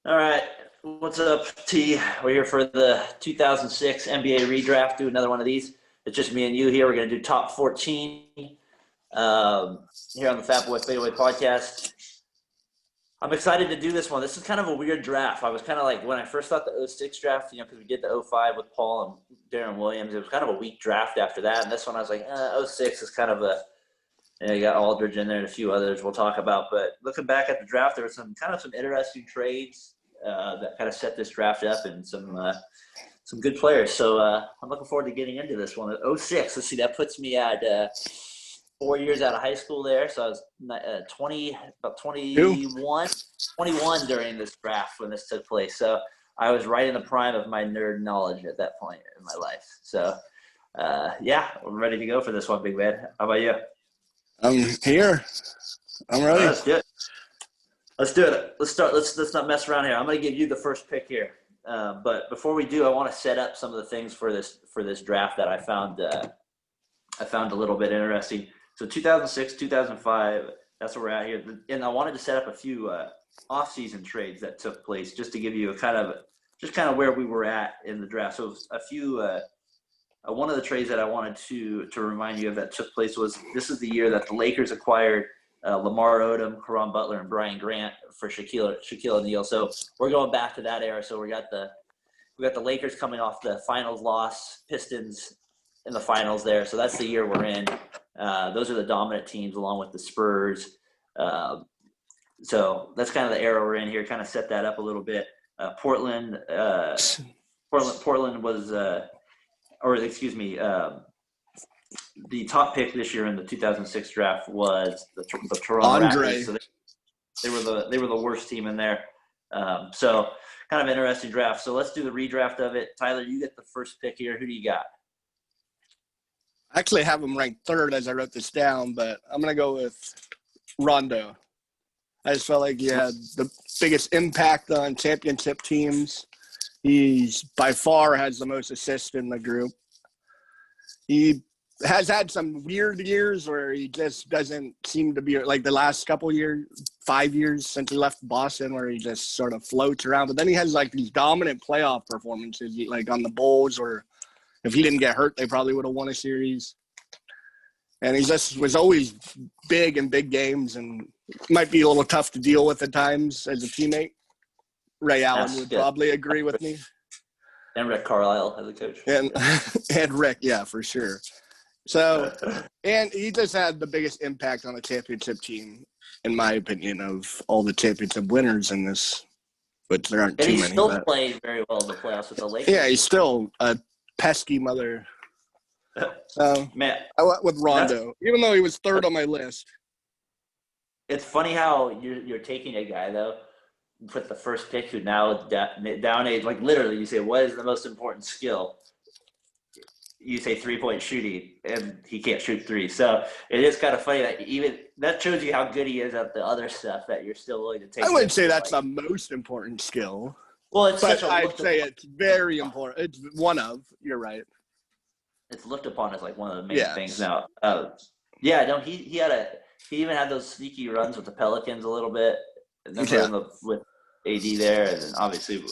All right. What's up, T? We're here for the 2006 NBA redraft. Do another one of these. It's just me and you here. We're going to do top 14 here on the Fatboy FadeAway podcast. I'm excited to do this one. This is kind of a weird draft. I was kind of like, when I first thought the '06 draft, because we did the '05 with Paul and Daren Williams, it was kind of a weak draft after that. And this one, I was like, '06 is kind of you got Aldridge in there and a few others we'll talk about. But looking back at the draft, there were some interesting trades that kind of set this draft up, and some good players. So I'm looking forward to getting into this one. '06, let's see, that puts me at 4 years out of high school there. So I was 21 during this draft when this took place. So I was right in the prime of my nerd knowledge at that point in my life. So yeah, we're ready to go for this one, big man. How about you? I'm here. I'm ready. Let's do it. Let's do it. Let's start. Let's not mess around here. I'm going to give you the first pick here. But before we do, I want to set up some of the things for this draft that I found a little bit interesting. So 2006, 2005, that's where we're at here. And I wanted to set up a few off-season trades that took place just to give you a kind of where we were at in the draft. So a few one of the trades that I wanted to remind you of that took place was, this is the year that the Lakers acquired Lamar Odom, Caron Butler, and Brian Grant for Shaquille O'Neal. So we're going back to that era. So we got the Lakers coming off the finals loss, Pistons in the finals there. So that's the year we're in. Those are the dominant teams along with the Spurs. So that's kind of the era we're in here. Kind of set that up a little bit. Portland was, the top pick this year in the 2006 draft was the Toronto Raptors. So they were the worst team in there. So kind of interesting draft. So let's do the redraft of it. Tyler, you get the first pick here. Who do you got? I actually have him ranked third as I wrote this down, but I'm going to go with Rondo. I just felt like he had the biggest impact on championship teams. He's by far has the most assists in the group. He has had some weird years where he just doesn't seem to be like the last couple years, 5 years since he left Boston, where he just sort of floats around. But then he has like these dominant playoff performances, like on the Bulls, or if he didn't get hurt, they probably would have won a series. And he just was always big in big games, and might be a little tough to deal with at times as a teammate. Ray Allen would probably agree with me. And Rick Carlisle as a coach. And Rick, yeah, for sure. So, and he just had the biggest impact on a championship team, in my opinion, of all the championship winners in this, but there aren't too many. And he's still playing very well in the playoffs with the Lakers. Yeah, he's still a pesky mother. Man, I went with Rondo, even though he was third on my list. It's funny how you're taking a guy, though, put the first pick who now down age, like literally you say, what is the most important skill? You say 3-point shooting, and he can't shoot three. So it is kind of funny that even that shows you how good he is at the other stuff that you're still willing to take. I wouldn't say that's the most important skill. Well, I'd say it's very important. It's one of. You're right. It's looked upon as like one of the main things now. He even had those sneaky runs with the Pelicans a little bit. With AD there, and then obviously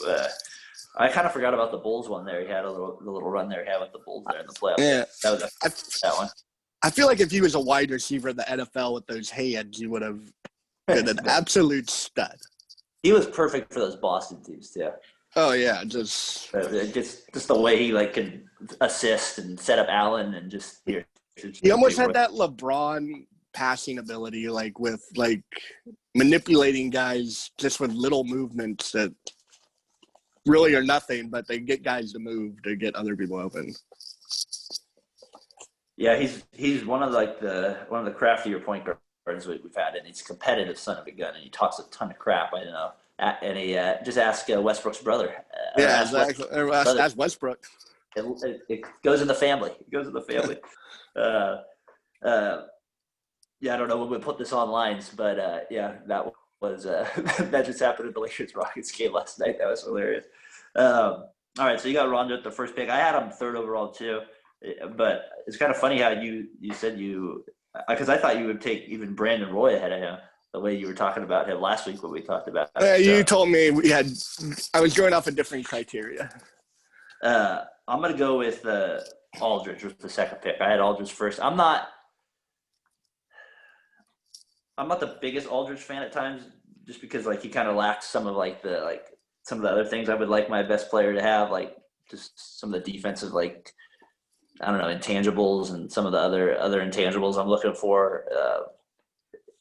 I kind of forgot about the Bulls one there. He had the little run there he had with the Bulls there in the playoffs. Yeah, that one. I feel like if he was a wide receiver in the NFL with those hands, he would have been an absolute stud. He was perfect for those Boston teams too. Oh yeah, just the way he like could assist and set up Allen and just here. He almost had that LeBron passing ability, like with like manipulating guys just with little movements that really are nothing, but they get guys to move to get other people open. Yeah, he's one of the craftier point guards we've had, and he's a competitive son of a gun, and he talks a ton of crap. I don't know. And he just ask Westbrook's brother. Exactly. That's Westbrook. It goes in the family. Yeah, I don't know when we put this on lines, but that was that just happened at the Lakers Rockets game last night. That was hilarious. All right, so you got Rondo at the first pick. I had him third overall too, but it's kind of funny how you said because I thought you would take even Brandon Roy ahead of him. the way you were talking about him last week when we talked about You told me I was going off a different criteria. I'm going to go with Aldridge with the second pick. I had Aldridge first. I'm not the biggest Aldridge fan at times, just because like he kind of lacks some of some of the other things I would like my best player to have, like just some of the defensive, like, I don't know, intangibles and some of the other intangibles I'm looking for.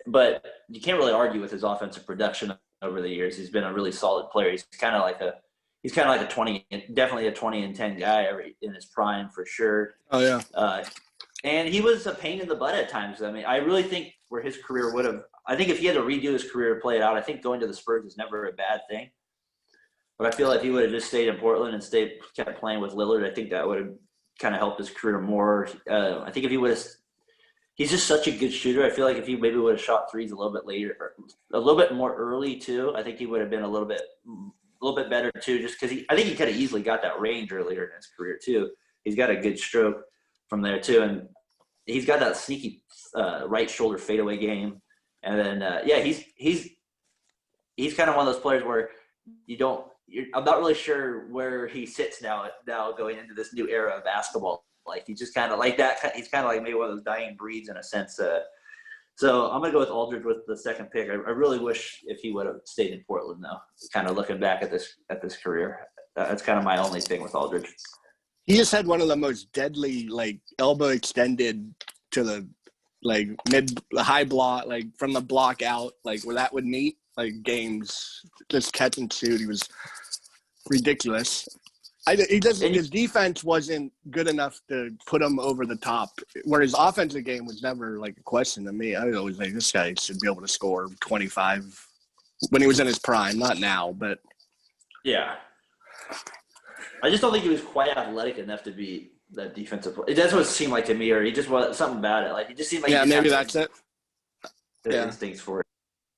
But you can't really argue with his offensive production over the years. He's been a really solid player. He's kind of like a 20, definitely a 20 and 10 guy in his prime for sure. Oh yeah. And he was a pain in the butt at times. I mean, I really think where his career I think if he had to redo his career, play it out, I think going to the Spurs is never a bad thing. But I feel like if he would have just stayed in Portland and kept playing with Lillard, I think that would have kind of helped his career more. I think if he would have, he's just such a good shooter. I feel like if he maybe would have shot threes a little bit later, or a little bit more early too, I think he would have been a little bit better too. Just because I think he could have easily got that range earlier in his career too. He's got a good stroke from there too, and he's got that sneaky right shoulder fadeaway game. And then he's kind of one of those players where I'm not really sure where he sits now going into this new era of basketball. Like he's just kind of like that. He's kind of like maybe one of those dying breeds in a sense. So I'm gonna go with Aldridge with the second pick. I really wish if he would have stayed in Portland though. Kind of looking back at this career, that's kind of my only thing with Aldridge. He just had one of the most deadly, like, elbow extended to the, like, high block, like, from the block out, like, where that would meet, like, games, just catch and shoot. He was ridiculous. His defense wasn't good enough to put him over the top, where his offensive game was never, like, a question to me. I was always like, this guy should be able to score 25 when he was in his prime, not now, but. Yeah. I just don't think he was quite athletic enough to be that defensive player. That's what it seemed like to me, or he just was something about it. Like he just seemed like maybe that's it. Instincts for it,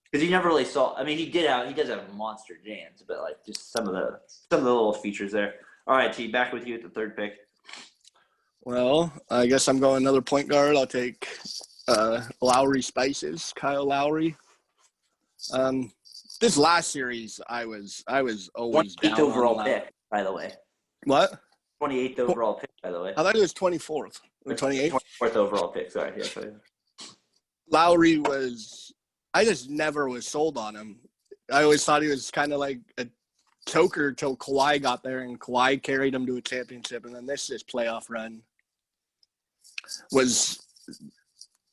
because he never really saw. I mean, he does have monster jams, but like just some of the little features there. All right, T, back with you at the third pick. Well, I guess I'm going another point guard. I'll take Lowry Spices, Kyle Lowry. This last series, I was always down overall pick, by the way. What? 28th overall pick, by the way. I thought it was 24th or 28th. 24th overall pick, sorry. Yeah, sorry. Lowry I just never was sold on him. I always thought he was kind of like a choker till Kawhi got there, and Kawhi carried him to a championship. And then this playoff run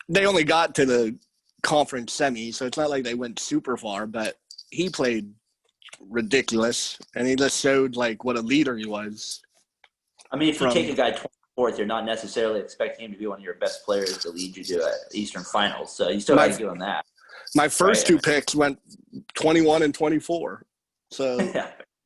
they only got to the conference semi, so it's not like they went super far, but he played ridiculous, and he just showed like what a leader he was. I mean, if you take a guy 24th, you're not necessarily expecting him to be one of your best players to lead you to Eastern Finals, so you still got to give him that. My first two picks went 21 and 24, so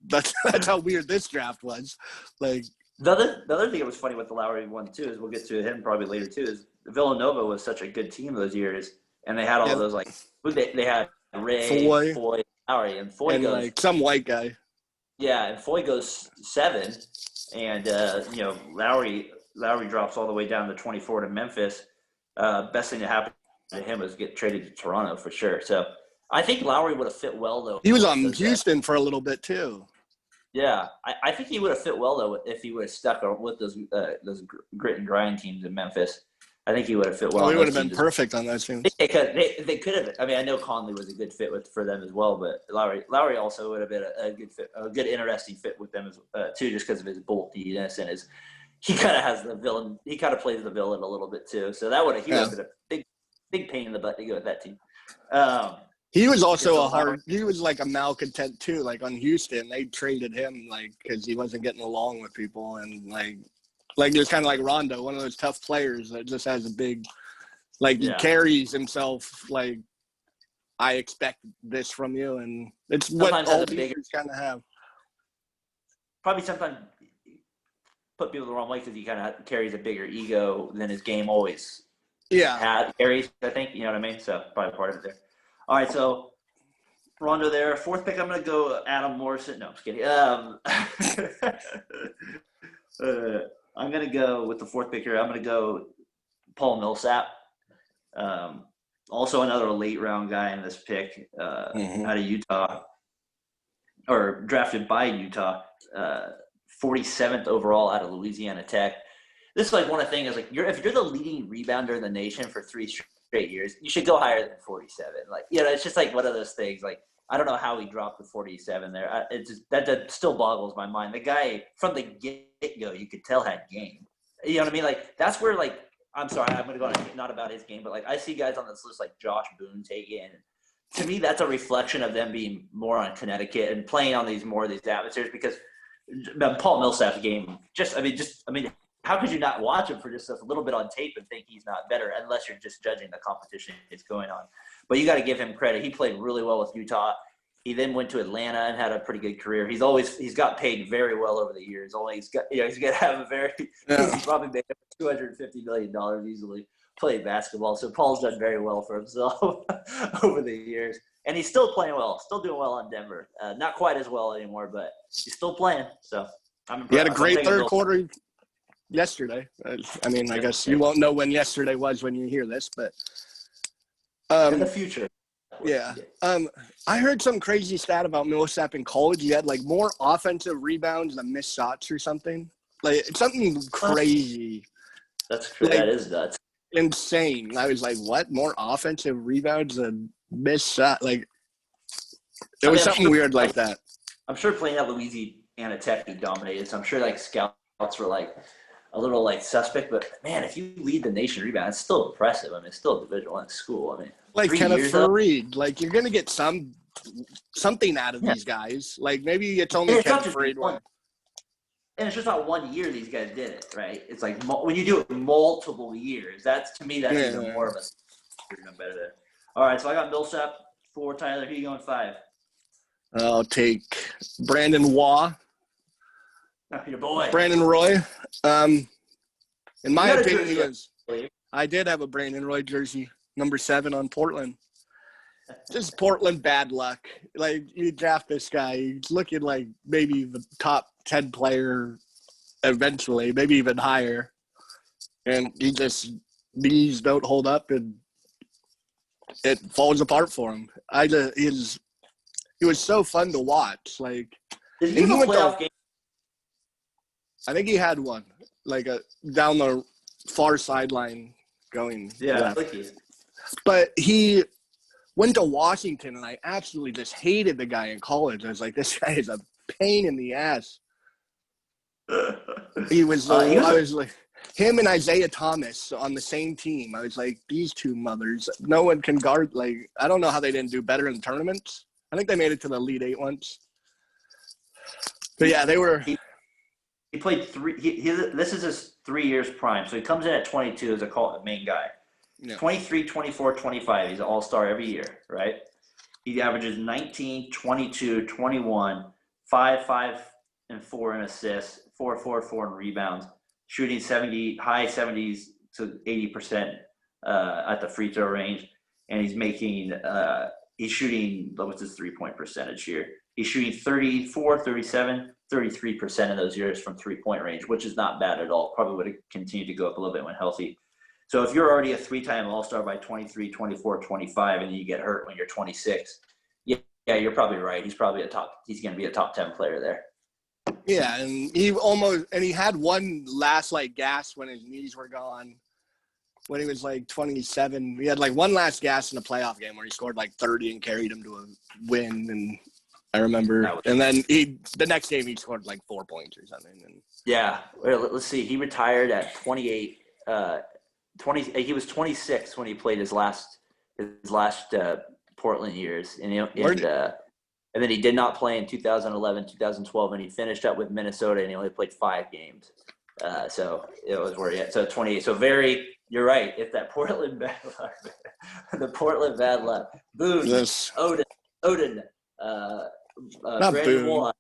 that's how weird this draft was. Like the other thing that was funny with the Lowry one too is we'll get to him probably later too is Villanova was such a good team those years, and they had all those like they had Ray, Foy, Lowry, and Foy goes like some white guy. Yeah, and Foy goes 7, and Lowry drops all the way down to 24 to Memphis. Best thing to happen to him was get traded to Toronto for sure. So I think Lowry would have fit well though. He was on Houston for a little bit too. Yeah, I think he would have fit well though if he would have stuck with those grit and grind teams in Memphis. I think he would have fit well. He would have been perfect on those teams. They could have. I mean, I know Conley was a good fit for them as well, but Lowry also would have been a good fit, a good interesting fit with them too, just because of his bulkiness and he kind of has the villain. He kind of plays the villain a little bit too. So that would have been a big pain in the butt to go with that team. He was also he was like a malcontent too. Like on Houston, they traded him like because he wasn't getting along with people, and like he was kind of like Rondo, one of those tough players that just has a big, he carries himself like, I expect this from you, and it's sometimes what all leaders kind of have. Probably sometimes put people the wrong way because he kind of carries a bigger ego than his game always carries, I think. You know what I mean? So probably part of it there. All right, so Rondo there. Fourth pick, I'm going to go Adam Morrison. No, I'm just kidding. I'm going to go with the fourth pick here. I'm going to go Paul Millsap. Also another late round guy in this pick Mm-hmm. out of Utah, or drafted by Utah, 47th overall out of Louisiana Tech. This is like one of the things is like if you're the leading rebounder in the nation for 3 straight years, you should go higher than 47. Like, it's just like one of those things. Like, I don't know how he dropped the 47 there. It just that still boggles my mind. The guy from the get-go, you could tell had game. You know what I mean? Like, that's where, like, I'm sorry, I'm going to go on not about his game, but like I see guys on this list like Josh Boone take it. And to me, that's a reflection of them being more on Connecticut and playing on these atmospheres, because Paul Millsap's game, how could you not watch him for just a little bit on tape and think he's not better, unless you're just judging the competition that's going on? But you got to give him credit. He played really well with Utah. He then went to Atlanta and had a pretty good career. He's got paid very well over the years. He's going to have a very he's probably made $250 million easily playing basketball. So Paul's done very well for himself over the years, and he's still playing well, still doing well on Denver. Not quite as well anymore, but he's still playing. So I'm impressed. He had a great third quarter yesterday. I guess you won't know when yesterday was when you hear this, but in the future. Yeah. I heard some crazy stat about Millsap in college. He had like more offensive rebounds than missed shots or something. Like, it's something crazy. That's true. That is nuts. Insane. I was like, what? More offensive rebounds than missed shot? Like, it was something weird like that. I'm sure playing at Louisiana Tech, he dominated. So I'm sure like scouts were like a little like suspect. But man, if you lead the nation rebound, it's still impressive. I mean, it's still a Division I school. I mean, like Kenneth Fareed. Like, you're gonna get something out of these guys. Like, maybe it's only Kenneth Fareed one. And it's just not 1 year these guys did it, right? It's like when you do it multiple years, that's even more of a better there. All right, so I got Millsap 4, Tyler. Who are you going 5? I'll take Brandon Waugh. Your boy. Brandon Roy. In my opinion, I did have a Brandon Roy jersey, number 7 on Portland. Just Portland bad luck. Like, you draft this guy, he's looking like maybe the top 10 player eventually, maybe even higher. And these don't hold up, and it falls apart for him. He was so fun to watch. Like, did he have a playoff game? I think he had one, like down the far sideline going. Yeah, but he went to Washington, and I absolutely just hated the guy in college. I was like, this guy is a pain in the ass. He was I was like, him and Isaiah Thomas on the same team. I was like, these two mothers, no one can guard. Like, I don't know how they didn't do better in tournaments. I think they made it to the Elite 8 once. But yeah, they were. He played 3. This is his 3 years prime. So he comes in at 22 as a main guy. Yeah. 23, 24, 25. He's an all-star every year, right? He averages 19, 22, 21, 5 and 4 in assists, 4 in rebounds, shooting high 70s to 80% at the free throw range, and he's shooting what's his 3-point percentage here? He's shooting 34, 37, 33% of those years from 3-point range, which is not bad at all. Probably would have continued to go up a little bit when healthy. So if you're already a 3-time All-Star by 23, 24, 25, and then you get hurt when you're 26, yeah, you're probably right. He's probably he's going to be a top 10 player there. Yeah, and he had one last like gas when his knees were gone. When he was like 27, he had like one last gas in a playoff game where he scored like 30 and carried him to a win. And I remember, and then the next game he scored like 4 points or something. And yeah, let's see. He retired at 28. 20. He was 26 when he played his last Portland years, and then he did not play in 2011, 2012, and he finished up with Minnesota, and he only played 5 games. So it was where he had 28. So you're right. If that Portland bad luck, the Portland bad luck, Boone, yes. Odin, not Brandon Boone.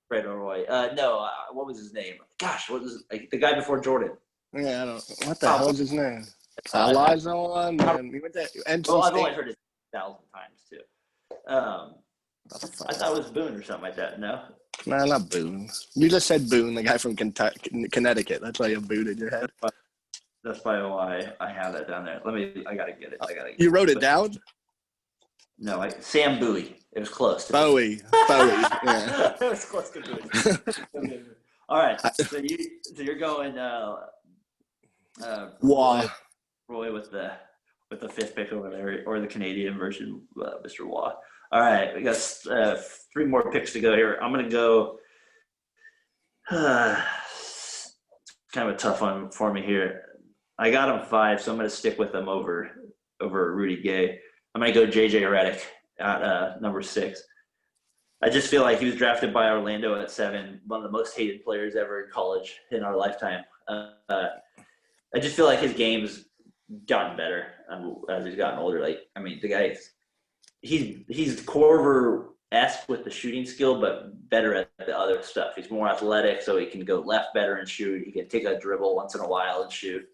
Brandon Roy. No, what was his name? Gosh, what was the guy before Jordan? Yeah, I don't. What the hell is his name? Elijah, man. We went to NC Well, I've State. only heard it 1,000 times too. I thought it was Boone or something like that. No. Nah, not Boone. You just said Boone, the guy from Connecticut. That's why you have Boone in your head. That's probably why I have that down there. I gotta get it. You wrote it down? No, Sam Bowie. It was close. Bowie. Yeah. It was close to Bowie. All right. So you're going Waugh. Roy with the fifth pick over there, or the Canadian version, Mr. Waugh. All right, we got 3 more picks to go here. I'm gonna go. It's kind of a tough one for me here. I got him 5, so I'm gonna stick with him over Rudy Gay. I'm gonna go JJ Redick at number 6. I just feel like he was drafted by Orlando at 7, one of the most hated players ever in college in our lifetime. I just feel like his game's gotten better as he's gotten older. Like, I mean, the guy, he's Corver-esque with the shooting skill, but better at the other stuff. He's more athletic, so he can go left better and shoot. He can take a dribble once in a while and shoot.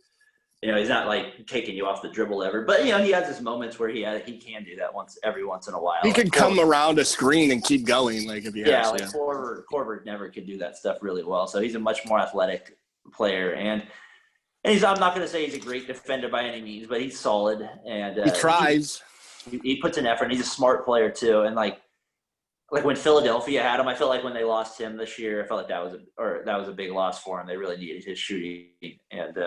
You know, he's not like taking you off the dribble ever, but you know, he has his moments where he can do that every once in a while. He can come around a screen and keep going, like if he has. Yeah, like Corver never could do that stuff really well. So he's a much more athletic player, and I'm not going to say he's a great defender by any means, but he's solid, and he tries. He puts an effort, and he's a smart player too. And like when Philadelphia had him, I felt like when they lost him this year, I felt like that was a big loss for him. They really needed his shooting, and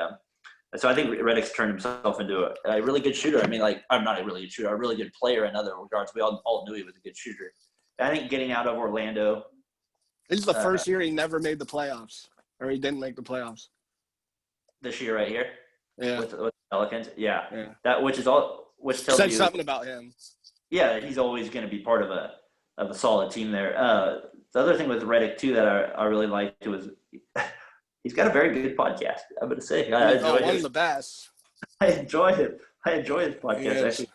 so I think Redick's turned himself into a really good shooter. I mean, like, I'm not a really good shooter, a really good player in other regards. We all knew he was a good shooter. I think getting out of Orlando. This is the first year he never made the playoffs, or he didn't make the playoffs. This year right here? Yeah. With the Pelicans? Yeah. Yeah. Which tells Said you something about him. Yeah, he's always going to be part of a solid team there. The other thing with Redick, too, that I really liked was he's got a very good podcast, I'm going to say. I enjoy one of the best. I enjoy him. I enjoy his podcast, yes. actually.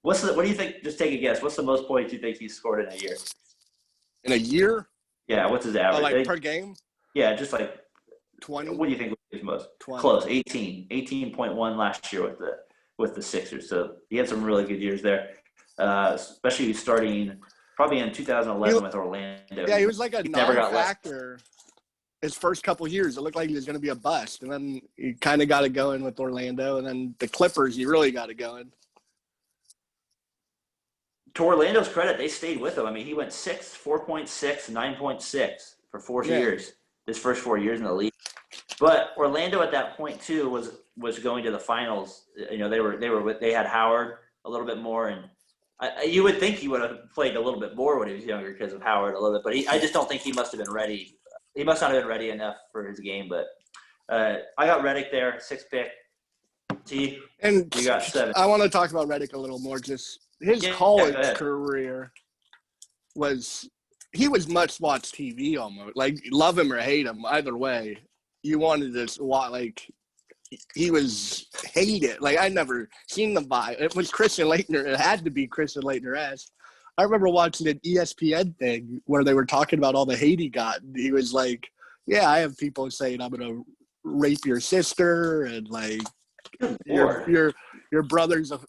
What do you think? Just take a guess. What's the most points you think he's scored in a year? In a year? Yeah, what's his average? Like per game? Yeah, just like 20. What do you think was his most? 20. Close, 18. 18.1 last year with the Sixers. So he had some really good years there, especially starting probably in 2011 with Orlando. Yeah, he was like a non-factor his first couple of years. It looked like he was going to be a bust, and then he kind of got it going with Orlando, and then the Clippers, he really got it going. To Orlando's credit, they stayed with him. I mean, he went 6, 4.6, 9.6 for 4 years. His first 4 years in the league. But Orlando at that point too was going to the finals. You know, they had Howard a little bit more, and you would think he would have played a little bit more when he was younger because of Howard a little bit. But I just don't think he must have been ready. He must not have been ready enough for his game. But I got Redick there, 6th pick. T, and you got 7. I want to talk about Redick a little more. Just his college career he was must-watch TV almost. Like, love him or hate him, either way, you wanted to watch. Like, he was hated. Like, I'd never seen the vibe. It was Christian Laettner. It had to be Christian Laettner-esque. I remember watching an ESPN thing where they were talking about all the hate he got. And he was like, yeah, I have people saying I'm going to rape your sister and, like, your brother's a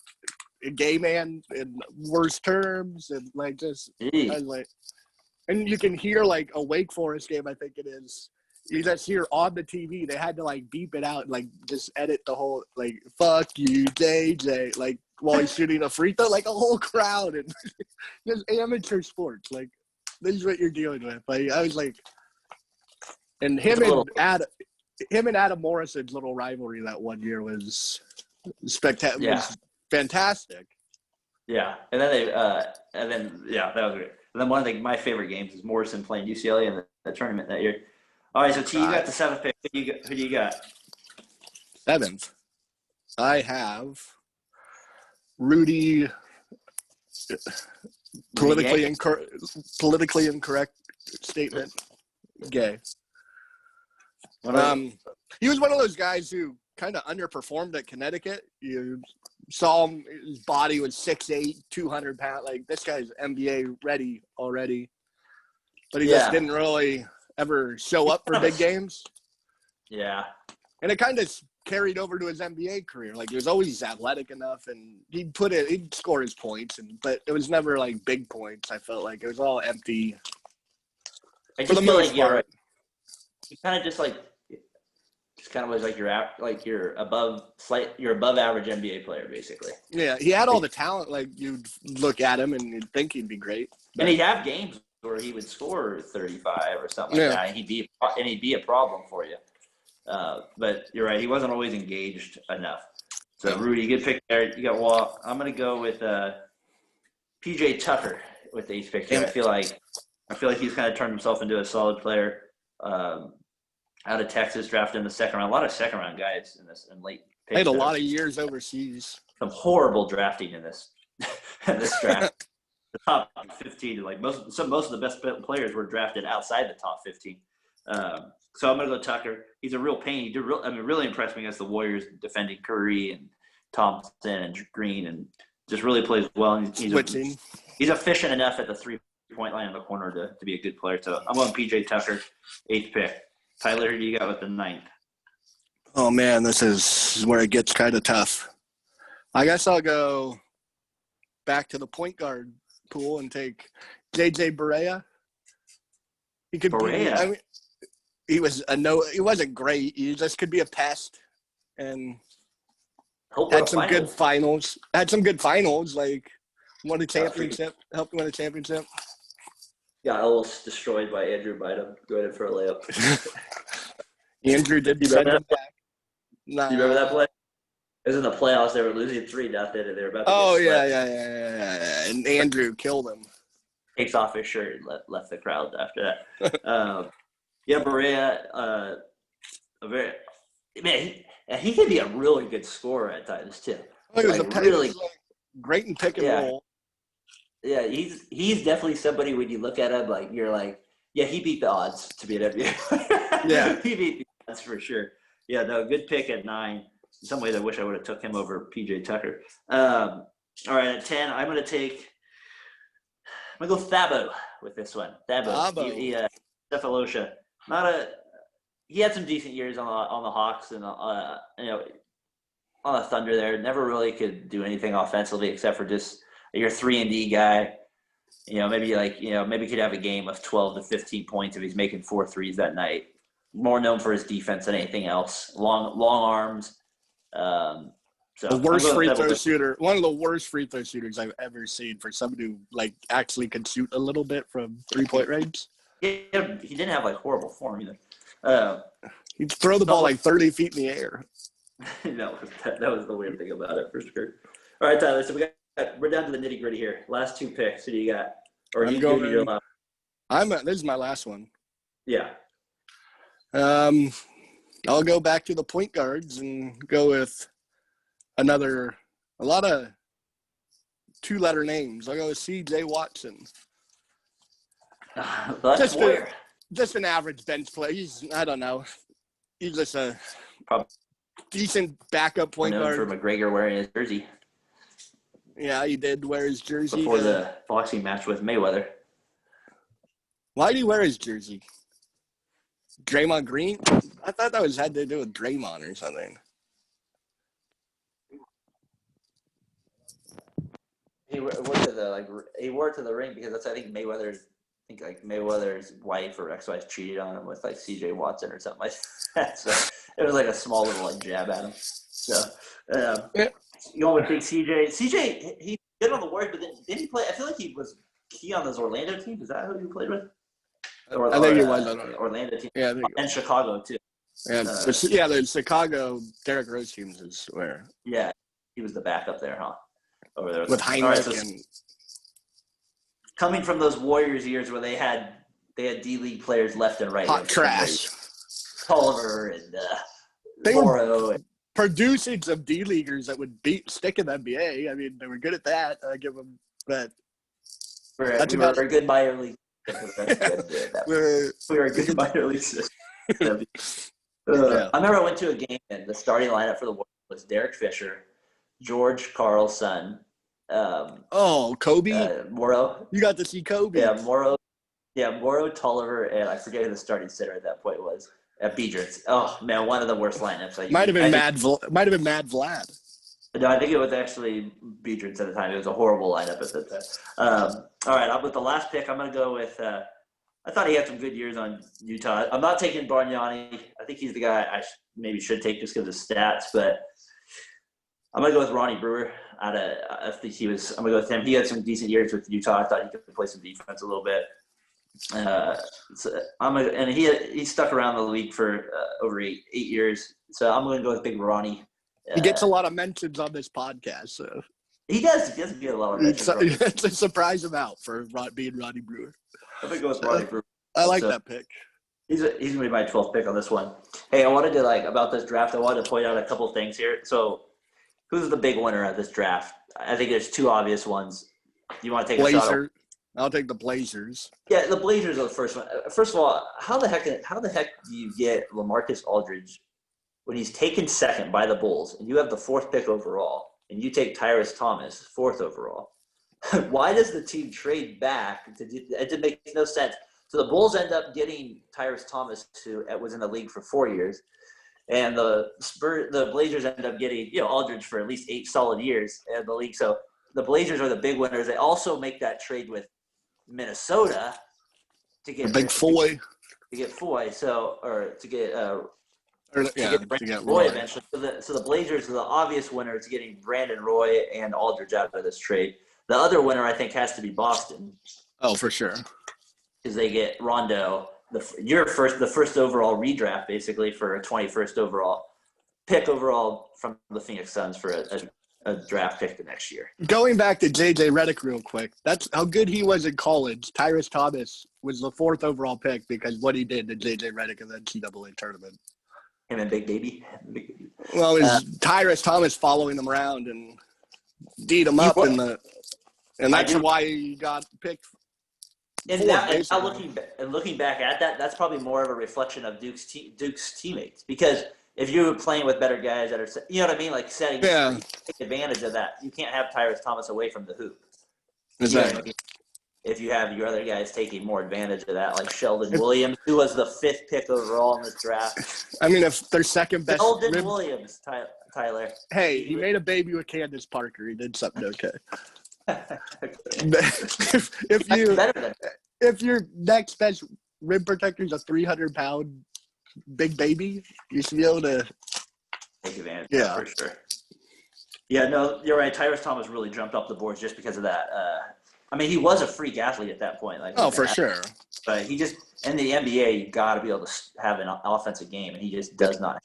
gay man in worse terms. And, like, just – I was like – and you can hear, like, a Wake Forest game, I think it is. You just hear on the TV, they had to, like, beep it out and, like, just edit the whole, like, fuck you, JJ, like, while he's shooting a free throw, like, a whole crowd. And just amateur sports. Like, this is what you're dealing with. Like, I was like – and him and Adam Morrison's little rivalry that one year was spectacular. Yeah. Was fantastic. Yeah. And then that was great. And then one of my favorite games is Morrison playing UCLA in the tournament that year. All right, so T, you got the 7th pick. Who do you got? 7th. I have Rudy. Politically incorrect statement. Gay. He was one of those guys who kind of underperformed at Connecticut. You saw him, his body was 6'8", 200 pounds. Like, this guy's NBA ready already. But he just didn't really ever show up for big games. Yeah. And it kind of carried over to his NBA career. Like, he was always athletic enough, and he'd score his points, but it was never, like, big points, I felt like. It was all empty. I just feel like, he kind of just, like, It's kind of was like you're above average NBA player basically. Yeah, he had all the talent. Like you'd look at him and you'd think he'd be great. But... And he'd have games where he would score 35 or something like that, and he'd be a problem for you. But you're right, he wasn't always engaged enough. So Rudy, good pick there. You got Wall. I'm gonna go with PJ Tucker with the 8th pick here. I feel like he's kind of turned himself into a solid player. Out of Texas, drafted in the second round. A lot of second round guys in late picks. Played a lot of years overseas. Some horrible drafting in this draft. The top 15, like most of the best players were drafted outside the top 15. So I'm gonna go Tucker. He's a real pain. He really impressed me against the Warriors, defending Curry and Thompson and Green, and just really plays well. He's efficient enough at the 3-point line in the corner to be a good player. So I'm going PJ Tucker, 8th pick. Tyler, who do you got with the 9th? Oh man, this is where it gets kind of tough. I guess I'll go back to the point guard pool and take JJ Barea. He could be. I mean, he wasn't great. He just could be a pest, and had some good finals. Like won a championship. Helped win a championship. Got almost destroyed by Andrew Bynum going in for a layup. Andrew did send him back. Nah. Do you remember that play? It was in the playoffs. They were losing 3-0, and they were about to get yeah. And Andrew killed him. Takes off his shirt and left the crowd after that. Barea, he could be a really good scorer at times too. He was really great in pick and roll. Yeah, he's definitely somebody when you look at him, like you're like, yeah, he beat the odds to be an NBA. Yeah, he beat the odds for sure. Yeah, no, good pick at 9. In some ways, I wish I would have took him over PJ Tucker. All right, at 10, I'm gonna go Thabo with this one. Thabo, Cephalosha. He had some decent years on the Hawks and on the Thunder. There, never really could do anything offensively except for just your 3-and-D guy. Maybe could have a game of 12 to 15 points if he's making 4 threes that night. More known for his defense than anything else. Long arms. The worst free throw shooter. One of the worst free throw shooters I've ever seen for somebody who actually can shoot a little bit from 3-point range. He didn't have horrible form either. He'd throw the ball 30 feet in the air. No, that was the weird thing about it for sure. All right, Tyler. So we're down to the nitty gritty here. Last 2 picks. Who do you got? Or you do your last? This is my last one. Yeah. I'll go back to the point guards and go with a lot of 2-letter names. I'll go with C.J. Watson. Just an average bench player. I don't know. He's just a decent backup point guard. For McGregor wearing his jersey. Yeah, he did wear his jersey. Before the boxing match with Mayweather. Why did he wear his jersey? Draymond Green? I thought that had to do with Draymond or something. He wore it to the ring because that's, I think Mayweather's wife or ex-wife cheated on him with C.J. Watson or something like that. So it was a small little jab at him. So you want to think C.J. C.J. he did on the Warriors, but didn't he play? I feel like he was key on this Orlando team. Is that who he played with? I think he was on Orlando team. Yeah, and Chicago too. Yeah, the Chicago Derrick Rose teams is where. Yeah, he was the backup there, huh? Over there with Heinrich and. Coming from those Warriors years where they had D-League players left and right. Hot trash. Culver and they Morrow. Were producing some D-Leaguers that would stick in the NBA. I mean, they were good at that. I give them that. We were a good minor league. We were a good minor league system. I remember I went to a game and the starting lineup for the Warriors was Derek Fisher, George Carlson. Kobe. Morrow. You got to see Kobe. Yeah, Morrow. Yeah, Morrow, Tolliver, and I forget who the starting center at that point was. At Biedrins. Oh man, one of the worst lineups. Might have been Mad Vlad. No, I think it was actually Biedrins at the time. It was a horrible lineup at the time. All right, with the last pick, I'm going to go with I thought he had some good years on Utah. I'm not taking Bargnani. I think he's the guy I maybe should take just because of his stats, but I'm gonna go with Ronnie Brewer. I think I'm gonna go with him. He had some decent years with Utah. I thought he could play some defense a little bit. And he stuck around the league for over eight years. So I'm gonna go with Big Ronnie. He gets a lot of mentions on this podcast, so He does. He does get a lot of mentions. It's a surprise amount for being Ronnie Brewer. I'm gonna go with Ronnie Brewer. I like that pick. He's gonna be my 12th pick on this one. Hey, I wanted to about this draft. I wanted to point out a couple things here. So, who's the big winner of this draft? I think there's two obvious ones. You want to take a shot? I'll take the Blazers. Yeah, the Blazers are the first one. First of all, how the heck do you get LaMarcus Aldridge when he's taken second by the Bulls and you have the 4th pick overall and you take Tyrese Thomas 4th overall? Why does the team trade back? It makes no sense. So the Bulls end up getting Tyrese Thomas, who was in the league for 4 years, and the Blazers end up getting Aldridge for at least 8 solid years in the league. So the Blazers are the big winners. They also make that trade with Minnesota to get Foy. To get Foy, to get Roy eventually. So the Blazers are the obvious winners, getting Brandon Roy and Aldridge out of this trade. The other winner, I think, has to be Boston. Oh, for sure. Because they get Rondo, the first overall redraft, basically, for a 21st overall pick overall from the Phoenix Suns for a draft pick the next year. Going back to J.J. Redick real quick, that's how good he was in college. Tyrese Thomas was the 4th overall pick because what he did to J.J. Redick in the NCAA tournament. Him and Big Baby. Well, it was Tyrese Thomas following him around and beat him up and that's why he got picked. And looking back at that, that's probably more of a reflection of Duke's teammates, because if you're playing with better guys that are, you know what I mean, like take advantage of that. You can't have Tyrese Thomas away from the hoop. Exactly. If you have your other guys taking more advantage of that, like Sheldon Williams, who was the 5th pick overall in this draft. I mean, if their second best. Sheldon Williams, Tyler. Hey, he made a baby with Candace Parker. He did something okay. if your next best rim protector is a 300-pound big baby, you should be able to take advantage. Yeah, for sure. Yeah, no, you're right. Tyrese Thomas really jumped up the boards just because of that. I mean, he was a freak athlete at that point. For sure. But he just in the NBA, you got to be able to have an offensive game, and he just does not.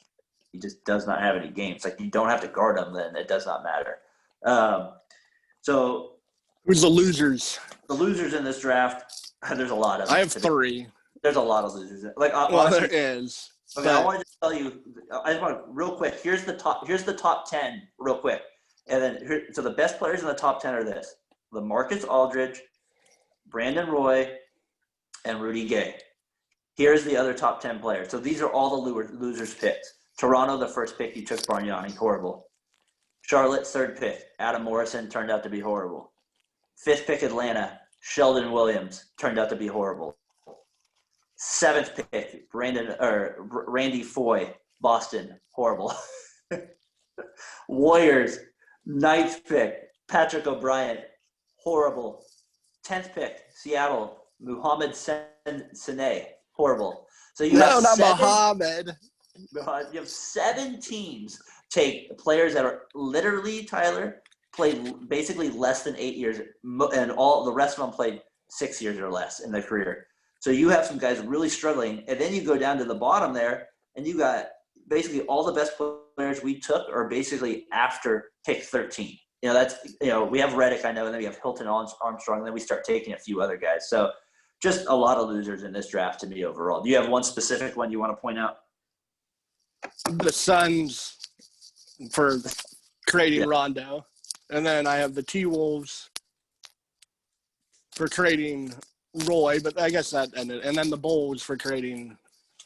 He just does not have any games. Like, you don't have to guard him, then it does not matter. So who's the losers? The losers in this draft, there's a lot of them. I have 3. There's a lot of losers. There is. Okay, I want to just tell you. I just want to real quick. Here's the top 10 real quick, and then so the best players in the top 10 are this: LaMarcus Aldridge, Brandon Roy, and Rudy Gay. Here's the other top 10 players. So these are all the losers picks. Toronto, the first pick, you took Bargnani, horrible. Charlotte, 3rd pick, Adam Morrison, turned out to be horrible. 5th pick, Atlanta, Sheldon Williams, turned out to be horrible. 7th pick, Randy Foy, Boston, horrible. Warriors, 9th pick, Patrick O'Brien, horrible. 10th pick, Seattle, Muhammad Sane, horrible. So you have Muhammad. You have 7 teams take players that are literally, Tyler, played basically less than 8 years, and all the rest of them played 6 years or less in their career. So you have some guys really struggling, and then you go down to the bottom there, and you got basically all the best players we took are basically after pick 13. We have Redick, I know, and then we have Hilton Armstrong, and then we start taking a few other guys. So just a lot of losers in this draft to me overall. Do you have one specific one you want to point out? The Suns for trading Rondo. And then I have the T-Wolves for trading Roy, but I guess that ended. And then the Bulls for trading.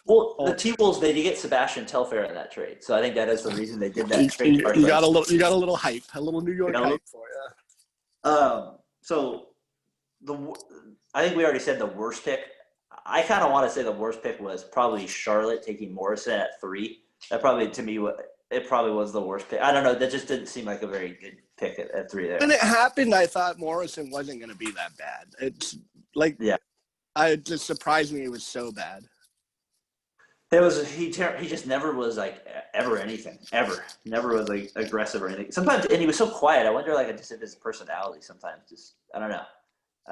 Well, the T-Wolves, they did get Sebastian Telfair in that trade. So I think that is the reason they did that trade. You got a little hype, a little New York hype for you. So I think we already said the worst pick. I kind of want to say the worst pick was probably Charlotte taking Morrison at 3. That probably, to me, it probably was the worst pick. I don't know. That just didn't seem like a very good pick at 3 there. When it happened, I thought Morrison wasn't going to be that bad. It's like It just surprised me it was so bad. It was he just never was like ever anything ever. Never was like aggressive or anything. Sometimes and he was so quiet. I wonder like just if his personality sometimes just I don't know.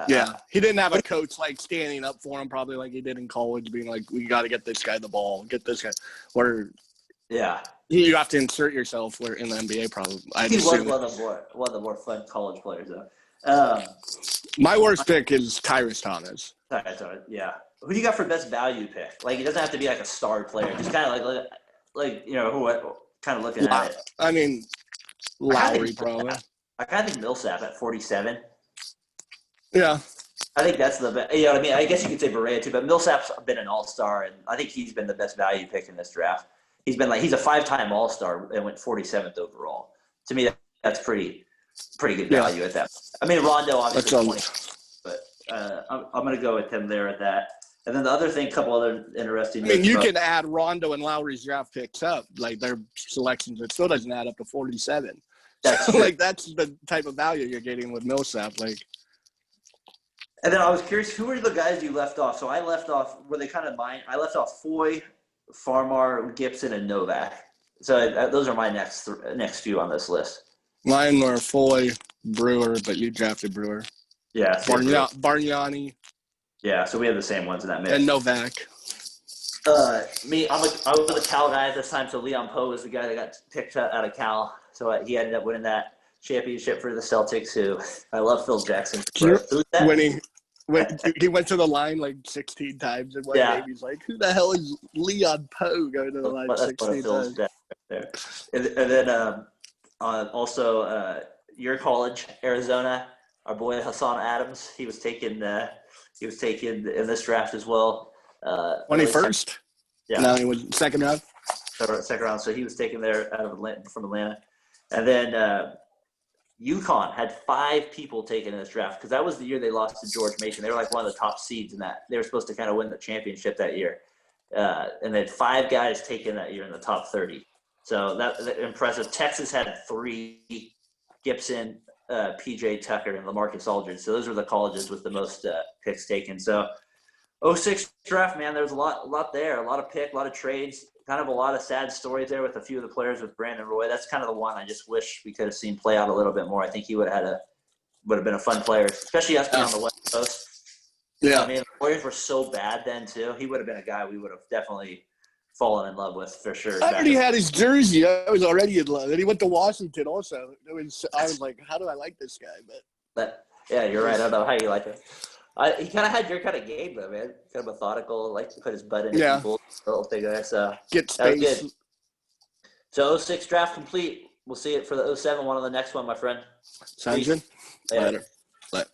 Yeah, he didn't have a coach like standing up for him probably like he did in college, being like, "We got to get this guy the ball, get this guy." Where Yeah, you have to insert yourself where in the NBA probably. he was one of the more fun college players though. My worst pick is Tyrese Thomas. Yeah. Who do you got for best value pick? Like, it doesn't have to be like a star player. Just kind of like you know, kind of looking at it. I mean, Lowry probably. I kind of think Millsap at 47. Yeah. I think that's the best. You know what I mean? I guess you could say Barea too, but Millsap's been an all-star, and I think he's been the best value pick in this draft. He's a 5-time all-star and went 47th overall. To me, that's pretty good value at that. I mean, Rondo obviously 20, but I'm going to go with him there at that. And then the other thing, couple other interesting. I mean, you can add Rondo and Lowry's draft picks up, like their selections. It still doesn't add up to 47. That's the type of value you're getting with Millsap. Like, and then I was curious, who were the guys you left off? So I left off. Were they kind of mine? I left off Foy, Farmar, Gibson, and Novak. So those are my next few on this list. Mine were Foy, Brewer, but you drafted Brewer. Yeah, Bargnani. Yeah, so we have the same ones in that mix. And Novak. I was a Cal guy at this time, so Leon Poe was the guy that got picked out of Cal. So he ended up winning that championship for the Celtics, who I love Phil Jackson. When he went to the line like 16 times in one game, he's like, who the hell is Leon Poe going to the line 16 times? Right there. And then also your college, Arizona, our boy Hassan Adams, he was taken in this draft as well. 21st? Yeah. No, he was second round. Second round. So he was taken there from Atlanta. And then UConn had 5 people taken in this draft because that was the year they lost to George Mason. They were like one of the top seeds in that. They were supposed to kind of win the championship that year. And they had 5 guys taken that year in the top 30. So that's impressive. Texas had 3, Gibson, PJ Tucker, and LaMarcus Aldridge. So those were the colleges with the most picks taken. So 06 draft, man, there's a lot there, a lot of pick, a lot of trades, kind of a lot of sad stories there with a few of the players with Brandon Roy. That's kind of the one I just wish we could have seen play out a little bit more. I think he would have been a fun player, especially us being on the West Coast. Yeah. I mean, the Warriors were so bad then too. He would have been a guy we would have definitely fallen in love with for sure. I already had his jersey. I was already in love. And he went to Washington also. I was like, how do I like this guy? But yeah, you're right. I don't know how you like it. He kind of had your kind of game, though, man. Kind of methodical, like to put his butt in people, little thing there. So get space. That was good. So 06 draft complete. We'll see it for the 07 one on the next one, my friend. Sounds good. Later. Later.